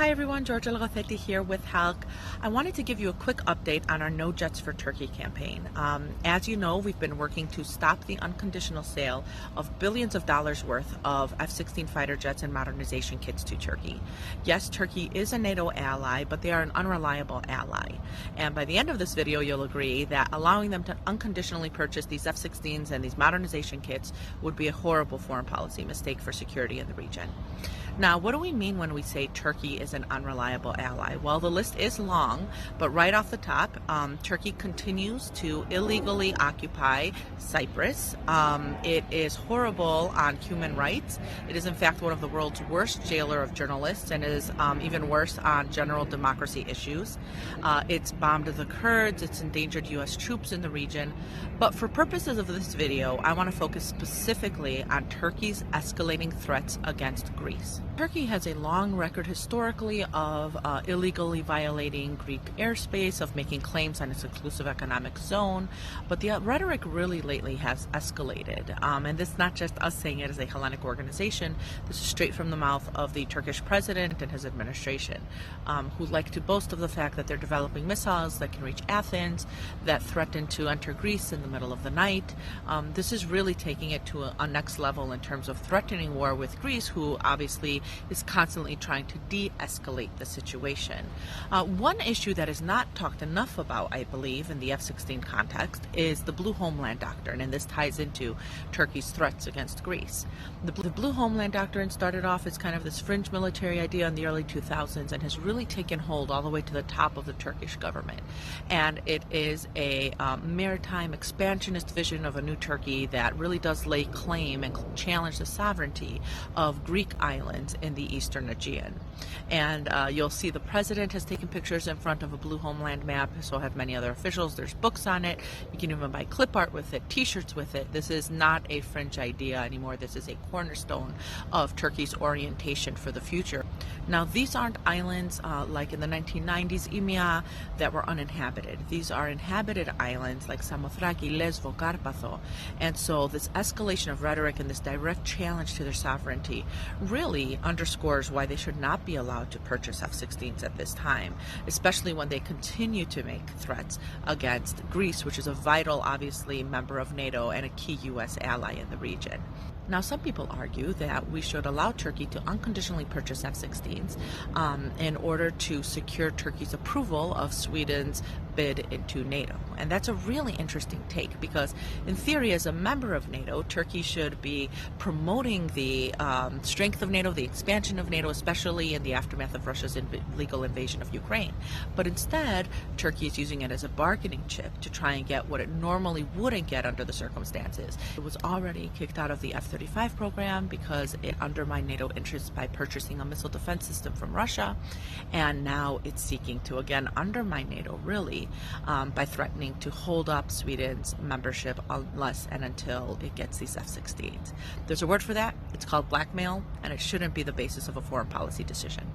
Hi everyone, Georgia Logothetis here with HALC. I wanted to give you a quick update on our No Jets for Turkey campaign. As you know, we've been working to stop the unconditional sale of billions of dollars worth of F-16 fighter jets and modernization kits to Turkey. Yes, Turkey is a NATO ally, but they are an unreliable ally. And by the end of this video, you'll agree that allowing them to unconditionally purchase these F-16s and these modernization kits would be a horrible foreign policy mistake for security in the region. Now, what do we mean when we say Turkey is an unreliable ally? Well, the list is long, but right off the top, Turkey continues to illegally occupy Cyprus. It is horrible on human rights. It is, in fact, one of the world's worst jailer of journalists and is even worse on general democracy issues. It's bombed the Kurds. It's endangered U.S. troops in the region. But for purposes of this video, I want to focus specifically on Turkey's escalating threats against Greece. Turkey has a long record historically of illegally violating Greek airspace, of making claims on its exclusive economic zone, but the rhetoric really lately has escalated. And this is not just us saying it as a Hellenic organization. This is straight from the mouth of the Turkish president and his administration, who like to boast of the fact that they're developing missiles that can reach Athens, that threaten to enter Greece in the middle of the night. This is really taking it to a next level in terms of threatening war with Greece, who obviously is constantly trying to de-escalate the situation. One issue that is not talked enough about, I believe, in the F-16 context is the Blue Homeland Doctrine, and this ties into Turkey's threats against Greece. The Blue Homeland Doctrine started off as kind of this fringe military idea in the early 2000s and has really taken hold all the way to the top of the Turkish government. And it is a maritime expansionist vision of a new Turkey that really does lay claim and challenge the sovereignty of Greek islands in the Eastern Aegean. And you'll see the president has taken pictures in front of a Blue Homeland map, so have many other officials. There's books on it. You can even buy clip art with it, t-shirts with it. This is not a fringe idea anymore. This is a cornerstone of Turkey's orientation for the future. Now, these aren't islands like in the 1990s EMEA that were uninhabited. These are inhabited islands like Samothraki, Lesvo, Karpatho. And so this escalation of rhetoric and this direct challenge to their sovereignty really underscores why they should not be allowed to purchase F-16s at this time, especially when they continue to make threats against Greece, which is a vital, obviously, member of NATO and a key U.S. ally in the region. Now, some people argue that we should allow Turkey to unconditionally purchase F-16s in order to secure Turkey's approval of Sweden's bid into NATO. And that's a really interesting take because, in theory, as a member of NATO, Turkey should be promoting the strength of NATO, the expansion of NATO, especially in the aftermath of Russia's illegal invasion of Ukraine. But instead, Turkey is using it as a bargaining chip to try and get what it normally wouldn't get under the circumstances. It was already kicked out of the F-35 program because it undermined NATO interests by purchasing a missile defense system from Russia, and now it's seeking to again undermine NATO really by threatening to hold up Sweden's membership unless and until it gets these F-16s. There's a word for that. It's called blackmail, and it shouldn't be the basis of a foreign policy decision.